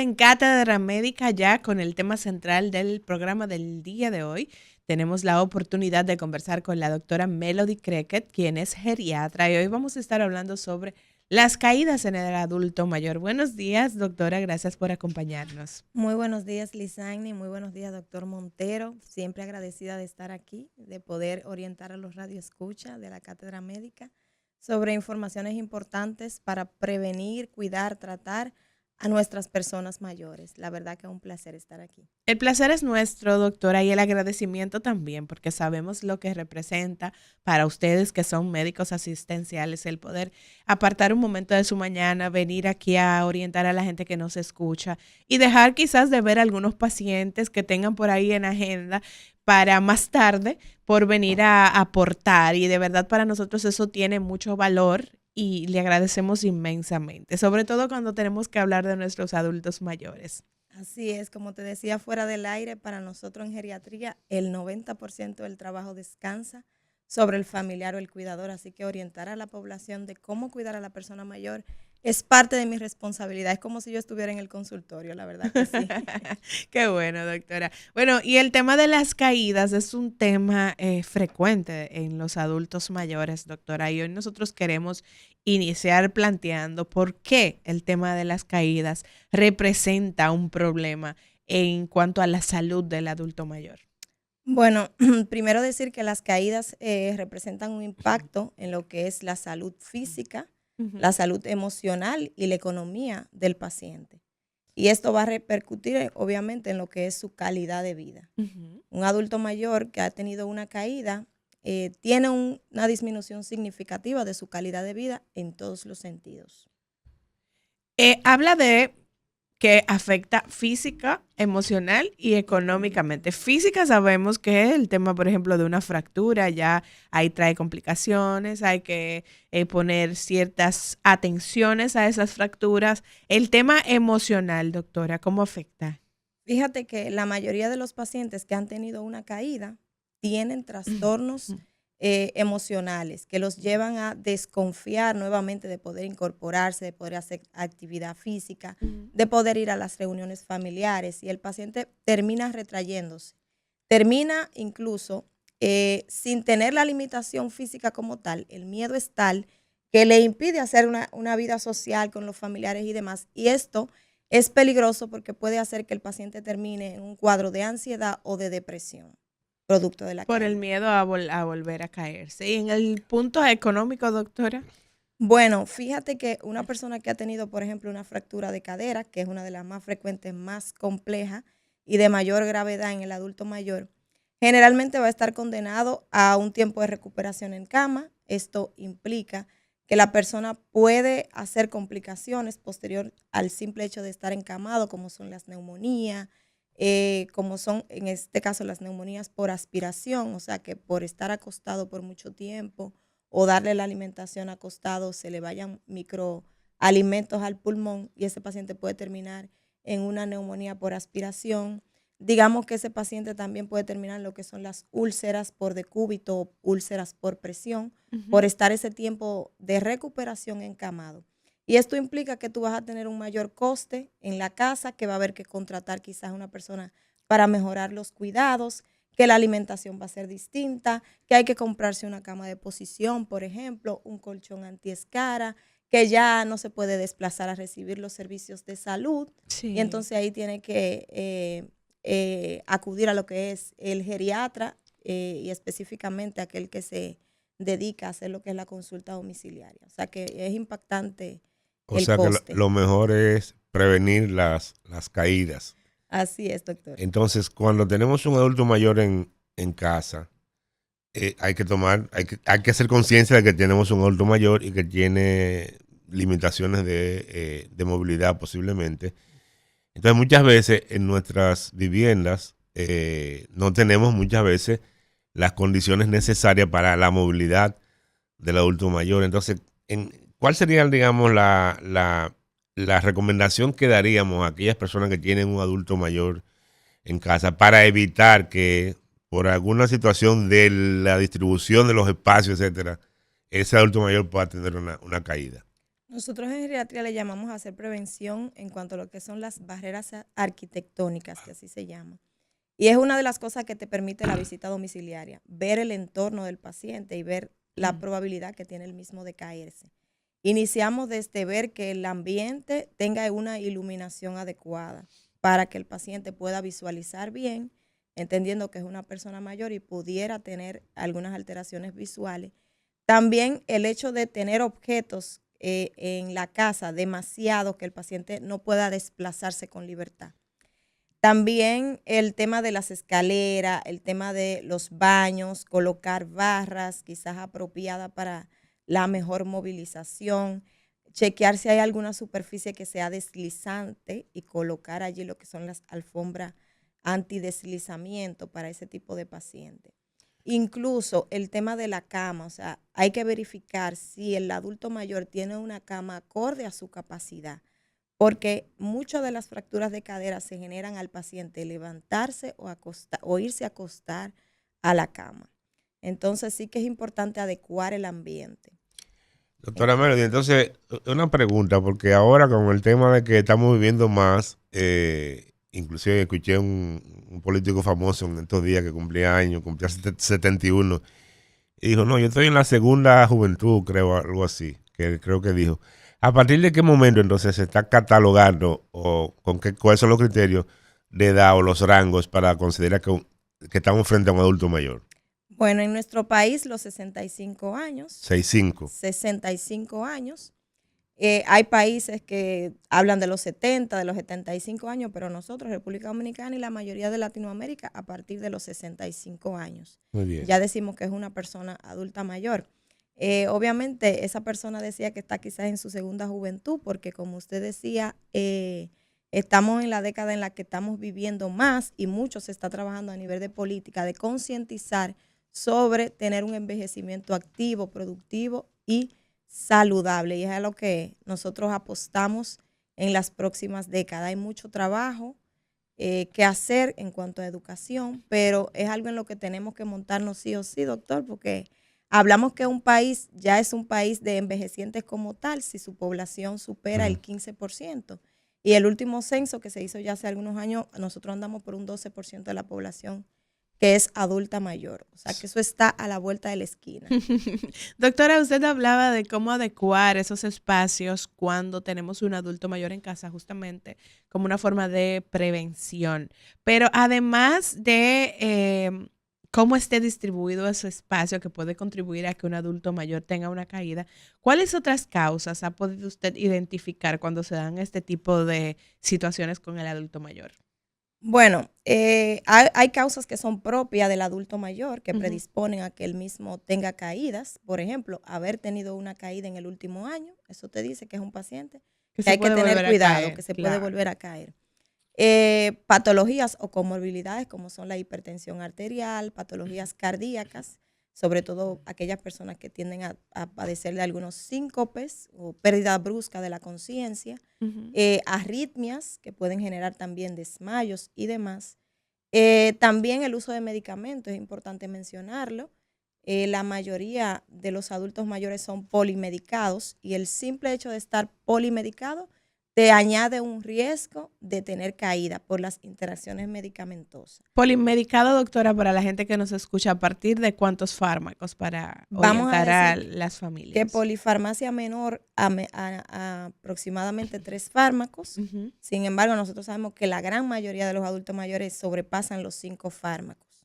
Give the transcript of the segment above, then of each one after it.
en Cátedra Médica ya con el tema central del programa del día de hoy. Tenemos la oportunidad de conversar con la doctora Melody Crequet, quien es geriatra, y hoy vamos a estar hablando sobre las caídas en el adulto mayor. Buenos días, doctora, gracias por acompañarnos. Muy buenos días, Lizaine, muy buenos días, doctor Montero. Siempre agradecida de estar aquí, de poder orientar a los radioescuchas de la Cátedra Médica sobre informaciones importantes para prevenir, cuidar, tratar a nuestras personas mayores. La verdad que es un placer estar aquí. El placer es nuestro, doctora, y el agradecimiento también, porque sabemos lo que representa para ustedes que son médicos asistenciales el poder apartar un momento de su mañana, venir aquí a orientar a la gente que nos escucha y dejar quizás de ver algunos pacientes que tengan por ahí en agenda para más tarde por venir a aportar. Y de verdad para nosotros eso tiene mucho valor y le agradecemos inmensamente, sobre todo cuando tenemos que hablar de nuestros adultos mayores. Así es, como te decía fuera del aire, para nosotros en geriatría el 90% del trabajo descansa sobre el familiar o el cuidador, así que orientar a la población de cómo cuidar a la persona mayor es parte de mi responsabilidad. Es como si yo estuviera en el consultorio, la verdad que sí. Qué bueno, doctora. Bueno, y el tema de las caídas es un tema frecuente en los adultos mayores, doctora, y hoy nosotros queremos iniciar planteando por qué el tema de las caídas representa un problema en cuanto a la salud del adulto mayor. Bueno, primero decir que las caídas representan un impacto en lo que es la salud física, Ujú. la salud emocional y la economía del paciente. Y esto va a repercutir, obviamente, en lo que es su calidad de vida. Ujú. Un adulto mayor que ha tenido una caída tiene una disminución significativa de su calidad de vida en todos los sentidos. Habla de que afecta física, emocional y económicamente. Física sabemos que el tema, por ejemplo, de una fractura, ya ahí trae complicaciones, hay que poner ciertas atenciones a esas fracturas. El tema emocional, doctora, ¿cómo afecta? Fíjate que la mayoría de los pacientes que han tenido una caída tienen trastornos emocionales que los llevan a desconfiar nuevamente de poder incorporarse, de poder hacer actividad física, Ujú. de poder ir a las reuniones familiares y el paciente termina retrayéndose. Termina incluso sin tener la limitación física como tal, el miedo es tal que le impide hacer una vida social con los familiares y demás. Y esto es peligroso porque puede hacer que el paciente termine en un cuadro de ansiedad o de depresión, producto de la Por el caída. miedo a, a volver a caerse. Y en el punto económico, doctora. Bueno, fíjate que una persona que ha tenido, por ejemplo, una fractura de cadera, que es una de las más frecuentes, más complejas y de mayor gravedad en el adulto mayor, generalmente va a estar condenado a un tiempo de recuperación en cama. Esto implica que la persona puede hacer complicaciones posterior al simple hecho de estar encamado, como son las neumonías, como son en este caso las neumonías por aspiración, o sea que por estar acostado por mucho tiempo o darle la alimentación acostado, se le vayan microalimentos al pulmón y ese paciente puede terminar en una neumonía por aspiración. Digamos que ese paciente también puede terminar en lo que son las úlceras por decúbito o úlceras por presión, por Ujú. estar ese tiempo de recuperación encamado. Y esto implica que tú vas a tener un mayor coste en la casa, que va a haber que contratar quizás a una persona para mejorar los cuidados, que la alimentación va a ser distinta, que hay que comprarse una cama de posición, por ejemplo, un colchón antiescara, que ya no se puede desplazar a recibir los servicios de salud. Y Sí. entonces ahí tiene que acudir a lo que es el geriatra y específicamente aquel que se dedica a hacer lo que es la consulta domiciliaria. O sea que es impactante O el sea que lo, coste. lo mejor es prevenir las caídas. Así es, doctor. Entonces, cuando tenemos un adulto mayor en casa, hay que hacer conciencia de que tenemos un adulto mayor y que tiene limitaciones de movilidad posiblemente. Entonces, muchas veces en nuestras viviendas no tenemos muchas veces las condiciones necesarias para la movilidad del adulto mayor. Entonces, ¿cuál sería, digamos, la recomendación que daríamos a aquellas personas que tienen un adulto mayor en casa para evitar que por alguna situación de la distribución de los espacios, etcétera, ese adulto mayor pueda tener una caída? Nosotros en geriatría le llamamos a hacer prevención en cuanto a lo que son las barreras arquitectónicas, que así se llama. Y es una de las cosas que te permite la visita domiciliaria, ver el entorno del paciente y ver la probabilidad que tiene el mismo de caerse. Iniciamos desde ver que el ambiente tenga una iluminación adecuada para que el paciente pueda visualizar bien, entendiendo que es una persona mayor y pudiera tener algunas alteraciones visuales. También el hecho de tener objetos en la casa demasiado que el paciente no pueda desplazarse con libertad. También el tema de las escaleras, el tema de los baños, colocar barras quizás apropiadas para la mejor movilización, chequear si hay alguna superficie que sea deslizante y colocar allí lo que son las alfombras antideslizamiento para ese tipo de pacientes. Incluso el tema de la cama, o sea, hay que verificar si el adulto mayor tiene una cama acorde a su capacidad, porque muchas de las fracturas de cadera se generan al paciente levantarse o irse a acostar a la cama. Entonces sí que es importante adecuar el ambiente. Doctora Melody, entonces, una pregunta, porque ahora con el tema de que estamos viviendo más, inclusive escuché un político famoso en estos días que cumplía años, cumplía 71, y dijo, no, yo estoy en la segunda juventud, creo, algo así, que creo que dijo. ¿A partir de qué momento entonces se está catalogando o cuáles son los criterios de edad o los rangos para considerar que estamos frente a un adulto mayor? Bueno, en nuestro país los 65 años. 65. 65 años. Hay países que hablan de los 70, de los 75 años, pero nosotros, República Dominicana y la mayoría de Latinoamérica, a partir de los 65 años. Muy bien. Ya decimos que es una persona adulta mayor. Obviamente, esa persona decía que está quizás en su segunda juventud, porque como usted decía, estamos en la década en la que estamos viviendo más y mucho se está trabajando a nivel de política, de concientizar sobre tener un envejecimiento activo, productivo y saludable. Y es a lo que nosotros apostamos en las próximas décadas. Hay mucho trabajo que hacer en cuanto a educación, pero es algo en lo que tenemos que montarnos sí o sí, doctor, porque hablamos que un país ya es un país de envejecientes como tal si su población supera el 15%. Y el último censo que se hizo ya hace algunos años, nosotros andamos por un 12% de la población que es adulta mayor. O sea, que eso está a la vuelta de la esquina. Doctora, usted hablaba de cómo adecuar esos espacios cuando tenemos un adulto mayor en casa, justamente como una forma de prevención. Pero además de cómo esté distribuido ese espacio que puede contribuir a que un adulto mayor tenga una caída, ¿cuáles otras causas ha podido usted identificar cuando se dan este tipo de situaciones con el adulto mayor? Bueno, hay causas que son propias del adulto mayor que predisponen a que él mismo tenga caídas. Por ejemplo, haber tenido una caída en el último año, eso te dice que es un paciente que hay que tener cuidado, que se puede volver a caer. Patologías o comorbilidades como son la hipertensión arterial, patologías cardíacas, sobre todo aquellas personas que tienden a padecer de algunos síncopes o pérdida brusca de la conciencia, arritmias que pueden generar también desmayos y demás. También el uso de medicamentos, es importante mencionarlo. La mayoría de los adultos mayores son polimedicados y el simple hecho de estar polimedicado te añade un riesgo de tener caída por las interacciones medicamentosas. Polimedicado, doctora, para la gente que nos escucha, ¿a partir de cuántos fármacos para orientar a las familias? Que polifarmacia menor a aproximadamente 3 fármacos. Sin embargo, nosotros sabemos que la gran mayoría de los adultos mayores sobrepasan los 5 fármacos.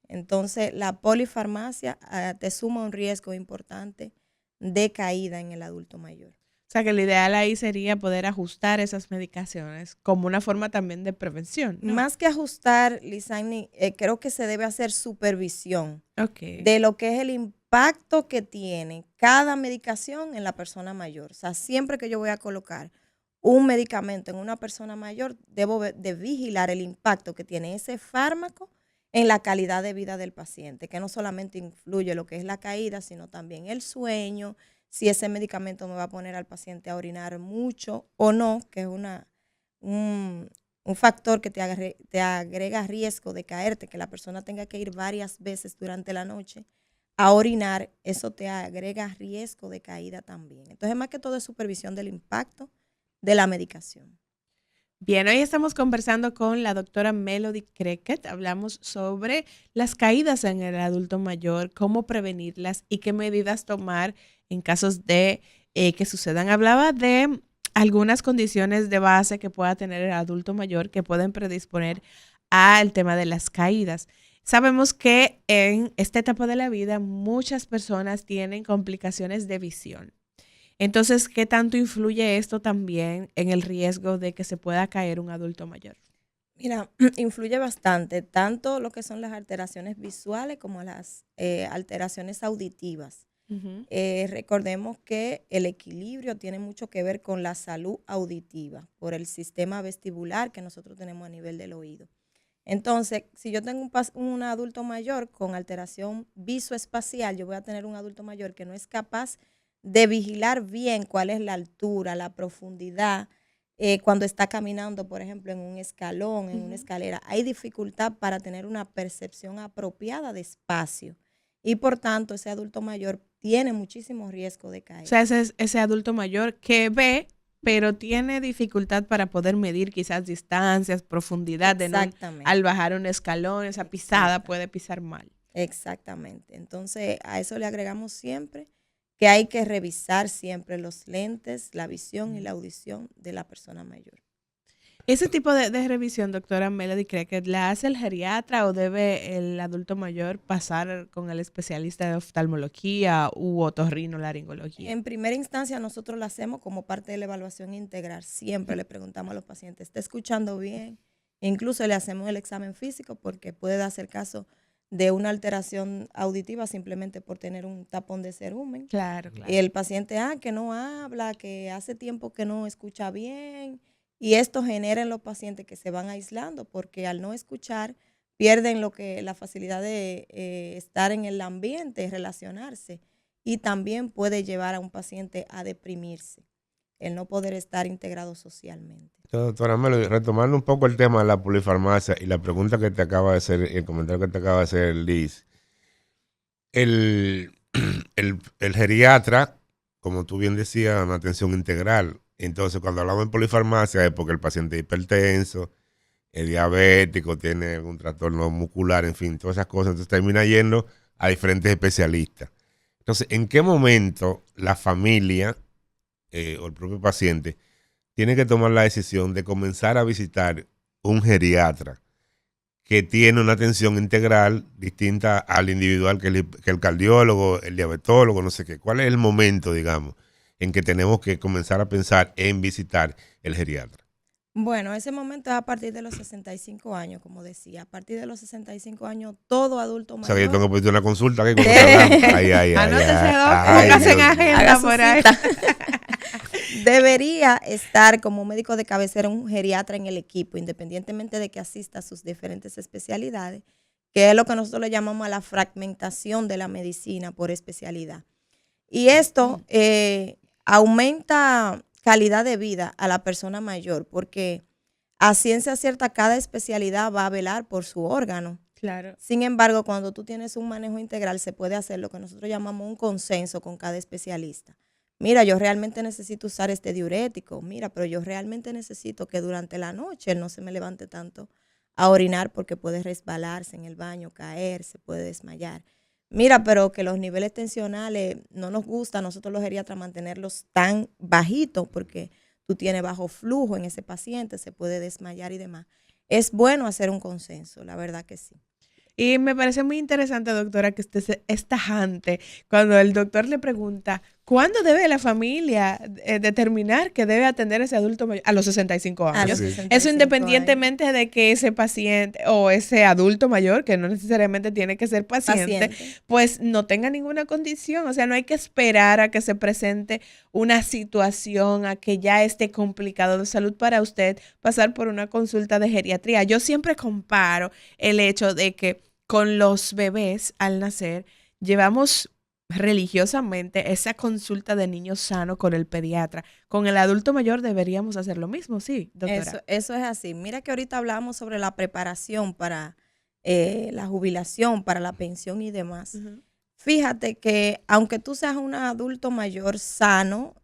Entonces, la polifarmacia te suma un riesgo importante de caída en el adulto mayor. O sea, que lo ideal ahí sería poder ajustar esas medicaciones como una forma también de prevención, ¿no? Más que ajustar, Lizani, creo que se debe hacer supervisión Okay. de lo que es el impacto que tiene cada medicación en la persona mayor. O sea, siempre que yo voy a colocar un medicamento en una persona mayor, debo de vigilar el impacto que tiene ese fármaco en la calidad de vida del paciente, que no solamente influye lo que es la caída, sino también el sueño, si ese medicamento me va a poner al paciente a orinar mucho o no, que es un factor que te agrega riesgo de caerte, que la persona tenga que ir varias veces durante la noche a orinar, eso te agrega riesgo de caída también. Entonces, más que todo es supervisión del impacto de la medicación. Bien, hoy estamos conversando con la doctora Melody Crequet. Hablamos sobre las caídas en el adulto mayor, cómo prevenirlas y qué medidas tomar en casos de que sucedan. Hablaba de algunas condiciones de base que pueda tener el adulto mayor que pueden predisponer al tema de las caídas. Sabemos que en esta etapa de la vida muchas personas tienen complicaciones de visión. Entonces, ¿qué tanto influye esto también en el riesgo de que se pueda caer un adulto mayor? Mira, influye bastante, tanto lo que son las alteraciones visuales como las alteraciones auditivas. Ujú. Recordemos que el equilibrio tiene mucho que ver con la salud auditiva por el sistema vestibular que nosotros tenemos a nivel del oído. Entonces, si yo tengo un adulto mayor con alteración visoespacial, yo voy a tener un adulto mayor que no es capaz de vigilar bien cuál es la altura, la profundidad, cuando está caminando, por ejemplo, en un escalón, en una escalera. Hay dificultad para tener una percepción apropiada de espacio y por tanto ese adulto mayor tiene muchísimo riesgo de O caer. sea, ese es ese adulto mayor que ve, pero tiene dificultad para poder medir quizás distancias, profundidad, Exactamente. al bajar un escalón, esa pisada Exacto. puede pisar mal. Exactamente. Entonces, a eso le agregamos siempre que hay que revisar siempre los lentes, la visión y la audición de la persona mayor. Ese tipo de revisión, doctora Melody, ¿cree que la hace el geriatra o debe el adulto mayor pasar con el especialista de oftalmología u otorrinolaringología? En primera instancia, nosotros lo hacemos como parte de la evaluación integral. Siempre le preguntamos a los pacientes, ¿está escuchando bien? Incluso le hacemos el examen físico porque puede darse el caso de una alteración auditiva simplemente por tener un tapón de cerumen. Claro, claro. Y el paciente, que no habla, que hace tiempo que no escucha bien. Y esto genera en los pacientes que se van aislando porque al no escuchar pierden la facilidad de estar en el ambiente, relacionarse. Y también puede llevar a un paciente a deprimirse, el no poder estar integrado socialmente. Doctora Melody, retomando un poco el tema de la polifarmacia y la pregunta que te acaba de hacer, el comentario que te acaba de hacer Liz, el, el geriatra, como tú bien decías, una atención integral. Entonces, cuando hablamos de polifarmacia es porque el paciente es hipertenso, es diabético, tiene algún trastorno muscular, en fin, todas esas cosas. Entonces termina yendo a diferentes especialistas. Entonces, ¿en qué momento la familia o el propio paciente tiene que tomar la decisión de comenzar a visitar un geriatra que tiene una atención integral distinta al individual que el cardiólogo, el diabetólogo, no sé qué? ¿Cuál es el momento, digamos, en que tenemos que comenzar a pensar en visitar el geriatra? Bueno, ese momento es a partir de los 65 años, como decía. A partir de los 65 años, todo adulto O sea, mayor. que yo tengo que pedir una consulta aquí cuando hablamos. Anótese, doc, póngase en agenda Haga su por ahí. cita. Debería estar como médico de cabecera un geriatra en el equipo, independientemente de que asista a sus diferentes especialidades, que es lo que nosotros le llamamos a la fragmentación de la medicina por especialidad. Y esto aumenta calidad de vida a la persona mayor, porque a ciencia cierta cada especialidad va a velar por su órgano. Claro. Sin embargo, cuando tú tienes un manejo integral, se puede hacer lo que nosotros llamamos un consenso con cada especialista. Mira, yo realmente necesito usar este diurético. Mira, pero yo realmente necesito que durante la noche él no se me levante tanto a orinar porque puede resbalarse en el baño, caer, se puede desmayar. Mira, pero que los niveles tensionales no nos gusta a nosotros los geriatras mantenerlos tan bajitos porque tú tienes bajo flujo en ese paciente, se puede desmayar y demás. Es bueno hacer un consenso, la verdad que sí. Y me parece muy interesante, doctora, que usted es tajante cuando el doctor le pregunta, ¿cuándo debe la familia determinar que debe atender a ese adulto mayor? A los 65 A años. los Sí. 65 Eso independientemente de que ese paciente o ese adulto mayor, que no necesariamente tiene que ser paciente, pues no tenga ninguna condición. O sea, no hay que esperar a que se presente una situación, a que ya esté complicado de salud para usted pasar por una consulta de geriatría. Yo siempre comparo el hecho de que con los bebés al nacer llevamos religiosamente esa consulta de niño sano con el pediatra. Con el adulto mayor deberíamos hacer lo mismo, sí, doctora. Eso es así. Mira que ahorita hablamos sobre la preparación para la jubilación, para la pensión y demás. Fíjate que aunque tú seas un adulto mayor sano,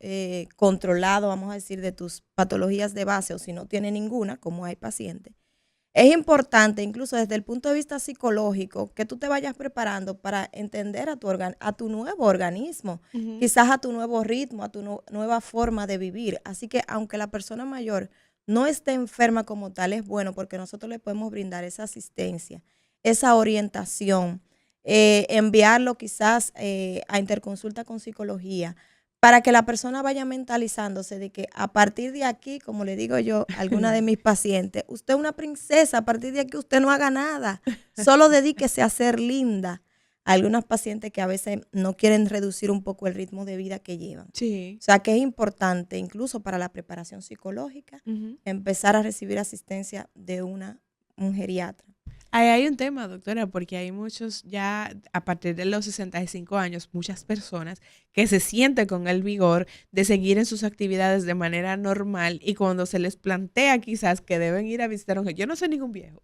controlado, vamos a decir, de tus patologías de base, o si no tiene ninguna, como hay pacientes, es importante, incluso desde el punto de vista psicológico, que tú te vayas preparando para entender a tu nuevo organismo, Ujú. quizás a tu nuevo ritmo, a tu nueva forma de vivir. Así que aunque la persona mayor no esté enferma como tal, es bueno porque nosotros le podemos brindar esa asistencia, esa orientación, enviarlo quizás a interconsulta con psicología, para que la persona vaya mentalizándose de que a partir de aquí, como le digo yo a alguna de mis pacientes, usted es una princesa, a partir de aquí usted no haga nada, solo dedíquese a ser linda. Algunas pacientes que a veces no quieren reducir un poco el ritmo de vida que llevan. Sí. O sea que es importante, incluso para la preparación psicológica, Ujú. empezar a recibir asistencia de un geriatra. Ahí hay un tema, doctora, porque hay muchos ya a partir de los 65 años, muchas personas que se sienten con el vigor de seguir en sus actividades de manera normal y cuando se les plantea quizás que deben ir a visitar a un yo no soy ningún viejo.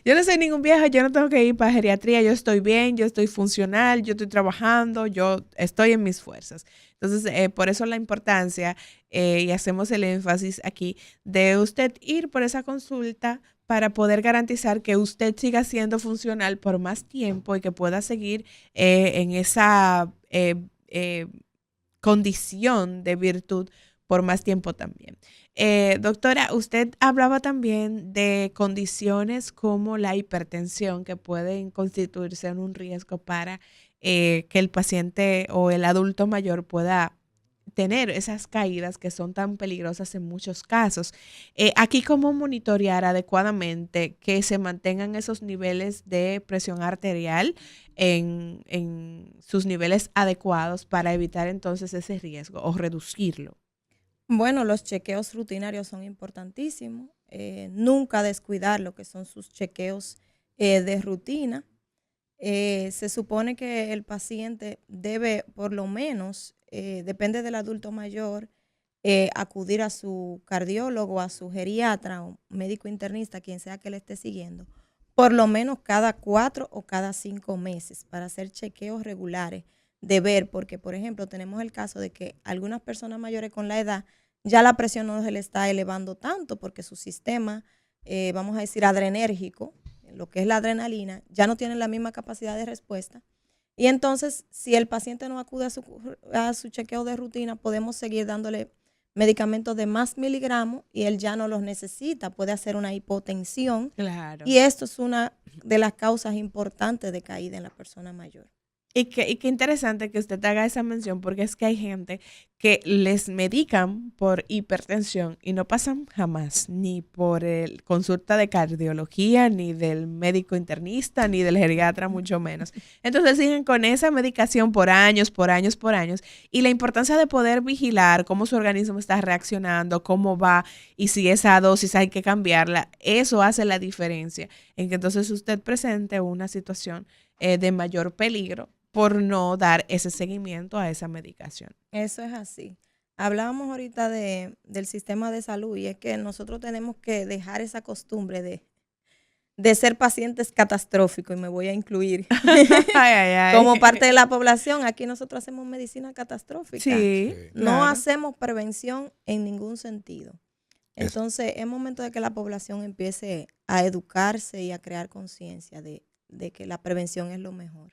Yo no soy ningún viejo, yo no tengo que ir para geriatría, yo estoy bien, yo estoy funcional, yo estoy trabajando, yo estoy en mis fuerzas. Entonces, por eso la importancia, y hacemos el énfasis aquí, de usted ir por esa consulta para poder garantizar que usted siga siendo funcional por más tiempo y que pueda seguir en esa condición de virtud por más tiempo también. Doctora, usted hablaba también de condiciones como la hipertensión que pueden constituirse en un riesgo para que el paciente o el adulto mayor pueda tener esas caídas que son tan peligrosas en muchos casos. Aquí, ¿cómo monitorear adecuadamente que se mantengan esos niveles de presión arterial en sus niveles adecuados para evitar entonces ese riesgo o reducirlo? Bueno, los chequeos rutinarios son importantísimos. Nunca descuidar lo que son sus chequeos de rutina. Se supone que el paciente debe, por lo menos, depende del adulto mayor, acudir a su cardiólogo, a su geriatra o médico internista, quien sea que le esté siguiendo, por lo menos cada 4 o cada 5 meses para hacer chequeos regulares de ver, porque por ejemplo tenemos el caso de que algunas personas mayores con la edad ya la presión no se le está elevando tanto porque su sistema, vamos a decir, adrenérgico, lo que es la adrenalina, ya no tienen la misma capacidad de respuesta. Y entonces, si el paciente no acude a su chequeo de rutina, podemos seguir dándole medicamentos de más miligramos y él ya no los necesita, puede hacer una hipotensión. Claro. Y esto es una de las causas importantes de caída en la persona mayor. Y qué interesante que usted haga esa mención, porque es que hay gente que les medican por hipertensión y no pasan jamás ni por el consulta de cardiología, ni del médico internista, ni del geriatra, mucho menos. Entonces siguen con esa medicación por años, por años, por años. Y la importancia de poder vigilar cómo su organismo está reaccionando, cómo va y si esa dosis hay que cambiarla, eso hace la diferencia en que entonces usted presente una situación de mayor peligro por no dar ese seguimiento a esa medicación. Eso es así. Hablábamos ahorita del sistema de salud y es que nosotros tenemos que dejar esa costumbre de ser pacientes catastróficos y me voy a incluir Ay, ay, ay. como parte de la población. Aquí nosotros hacemos medicina catastrófica. Sí, Sí. No claro. hacemos prevención en ningún sentido. Es- Entonces, es momento de que la población empiece a educarse y a crear conciencia de que la prevención es lo mejor.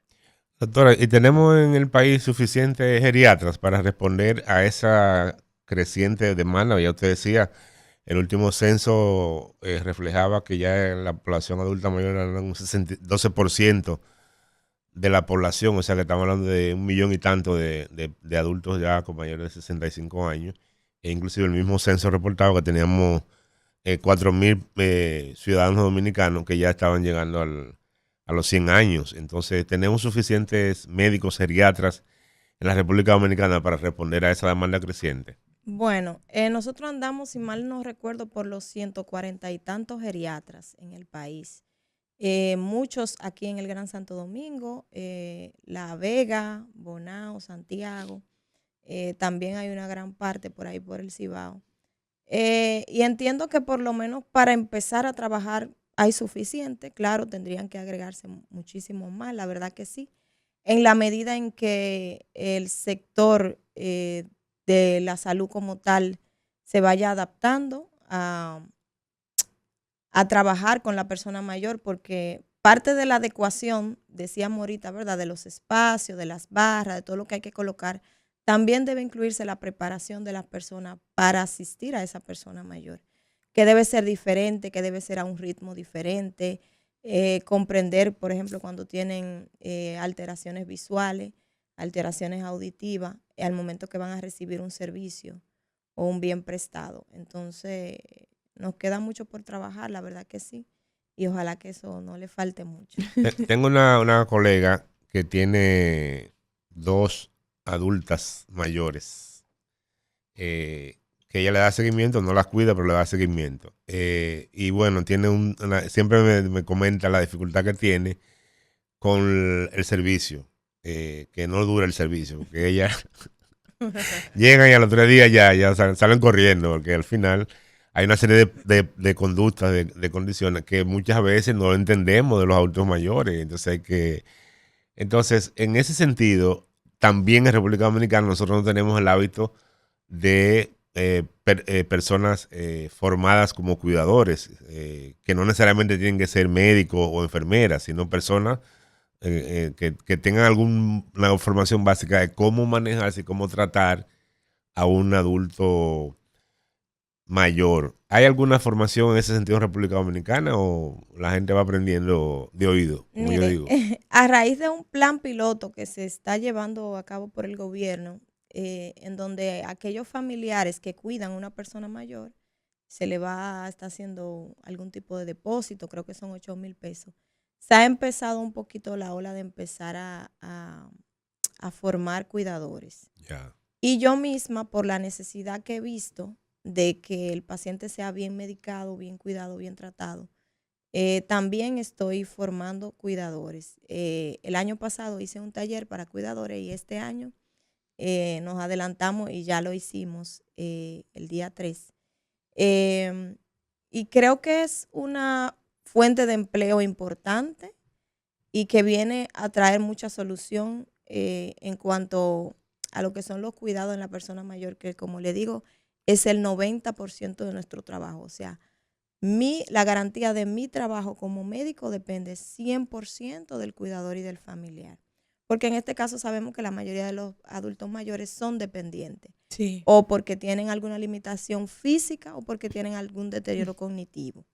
Doctora, ¿y tenemos en el país suficientes geriatras para responder a esa creciente demanda? Ya usted decía, el último censo reflejaba que ya en la población adulta mayor era un 12% de la población, o sea que estamos hablando de 1 millón y tanto de adultos ya con mayores de 65 años, e inclusive el mismo censo reportado que teníamos 4.000 ciudadanos dominicanos que ya estaban llegando a los 100 años. Entonces, tenemos suficientes médicos geriatras en la República Dominicana para responder a esa demanda creciente. Bueno, nosotros andamos, si mal no recuerdo, por los 140 y tantos geriatras en el país. Muchos aquí en el Gran Santo Domingo, La Vega, Bonao, Santiago. También hay una gran parte por ahí por el Cibao. Y entiendo que por lo menos para empezar a trabajar hay suficiente. Claro, tendrían que agregarse muchísimo más, la verdad que sí. en la medida en que el sector de la salud como tal se vaya adaptando a trabajar con la persona mayor, porque parte de la adecuación, decíamos ahorita, ¿verdad?, de los espacios, de las barras, de todo lo que hay que colocar, también debe incluirse la preparación de las personas para asistir a esa persona mayor, que debe ser diferente, que debe ser a un ritmo diferente, comprender, por ejemplo, cuando tienen alteraciones visuales, alteraciones auditivas, al momento que van a recibir un servicio o un bien prestado. Entonces, nos queda mucho por trabajar, la verdad que sí, y ojalá que eso no le falte mucho. Tengo una colega que tiene 2 adultas mayores, que ella le da seguimiento, no las cuida, pero le da seguimiento. Y bueno, tiene siempre me comenta la dificultad que tiene con el servicio, que no dura el servicio, porque ella llegan y a los 3 días ya salen corriendo, porque al final hay una serie de conductas, de condiciones que muchas veces no entendemos de los adultos mayores. Entonces, en ese sentido, también en República Dominicana nosotros no tenemos el hábito de personas formadas como cuidadores, que no necesariamente tienen que ser médicos o enfermeras, sino personas que tengan alguna formación básica de cómo manejarse y cómo tratar a un adulto mayor. ¿Hay alguna formación en ese sentido en República Dominicana o la gente va aprendiendo de oído, como yo Mire, digo? a raíz de un plan piloto que se está llevando a cabo por el gobierno, en donde aquellos familiares que cuidan a una persona mayor, se le va a estar haciendo algún tipo de depósito, creo que son 8,000 pesos. Se ha empezado un poquito la ola de empezar a formar cuidadores. Ya. Y yo misma, por la necesidad que he visto de que el paciente sea bien medicado, bien cuidado, bien tratado, también estoy formando cuidadores. El año pasado hice un taller para cuidadores y este año nos adelantamos y ya lo hicimos el día 3. Y creo que es una fuente de empleo importante y que viene a traer mucha solución en cuanto a lo que son los cuidados en la persona mayor, que como le digo, es el 90% de nuestro trabajo. O sea, la garantía de mi trabajo como médico depende 100% del cuidador y del familiar. Porque en este caso sabemos que la mayoría de los adultos mayores son dependientes. Sí. O porque tienen alguna limitación física o porque tienen algún deterioro cognitivo.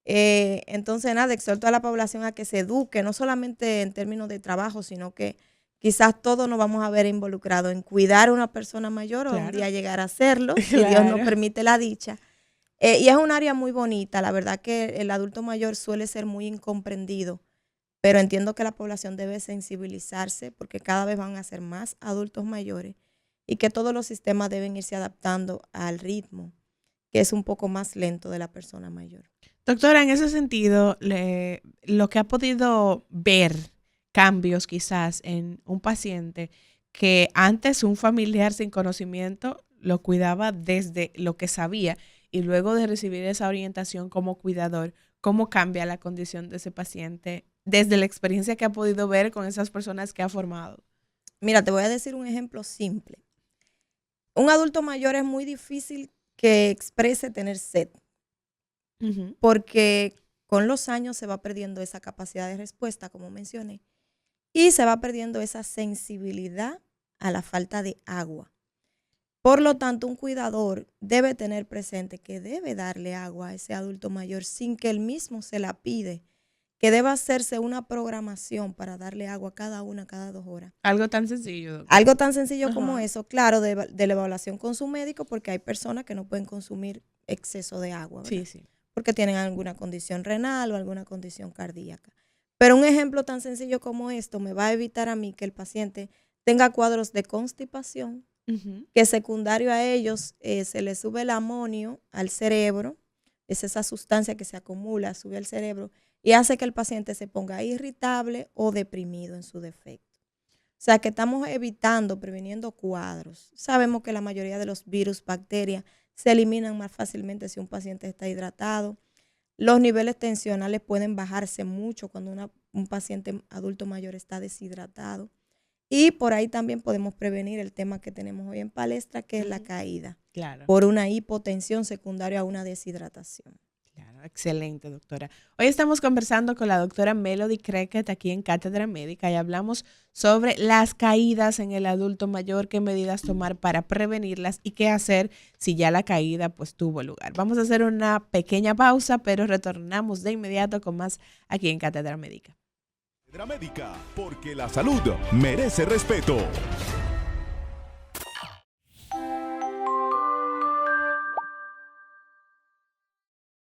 Entonces, nada, exhorto a la población a que se eduque, no solamente en términos de trabajo, sino que quizás todos nos vamos a ver involucrados en cuidar a una persona mayor o un día llegar a hacerlo, si Dios nos permite la dicha. Y es un área muy bonita, la verdad que el adulto mayor suele ser muy incomprendido, pero entiendo que la población debe sensibilizarse porque cada vez van a ser más adultos mayores y que todos los sistemas deben irse adaptando al ritmo, que es un poco más lento de la persona mayor. Doctora, en ese sentido, lo que ha podido ver cambios quizás en un paciente que antes un familiar sin conocimiento lo cuidaba desde lo que sabía y luego de recibir esa orientación como cuidador, ¿cómo cambia la condición de ese paciente desde la experiencia que ha podido ver con esas personas que ha formado? Mira, te voy a decir un ejemplo simple. Un adulto mayor es muy difícil que exprese tener sed, porque con los años se va perdiendo esa capacidad de respuesta, como mencioné, y se va perdiendo esa sensibilidad a la falta de agua. Por lo tanto, un cuidador debe tener presente que debe darle agua a ese adulto mayor sin que él mismo se la pide, que debe hacerse una programación para darle agua cada 2 horas. Algo tan sencillo, doctor. Algo tan sencillo como eso, claro, de la evaluación con su médico, porque hay personas que no pueden consumir exceso de agua, ¿verdad? Sí. Porque tienen alguna condición renal o alguna condición cardíaca. Pero un ejemplo tan sencillo como esto me va a evitar a mí que el paciente tenga cuadros de constipación, que secundario a ellos se le sube el amonio al cerebro, es esa sustancia que se acumula, sube al cerebro y hace que el paciente se ponga irritable o deprimido en su defecto. O sea que estamos previniendo cuadros. Sabemos que la mayoría de los virus, bacterias, se eliminan más fácilmente si un paciente está hidratado. Los niveles tensionales pueden bajarse mucho cuando un paciente adulto mayor está deshidratado. Y por ahí también podemos prevenir el tema que tenemos hoy en palestra, que es la caída. Claro. Por una hipotensión secundaria a una deshidratación. Claro, excelente, doctora. Hoy estamos conversando con la doctora Melody Crequet aquí en Cátedra Médica y hablamos sobre las caídas en el adulto mayor, qué medidas tomar para prevenirlas y qué hacer si ya la caída pues tuvo lugar. Vamos a hacer una pequeña pausa, pero retornamos de inmediato con más aquí en Cátedra Médica. Cátedra Médica, porque la salud merece respeto.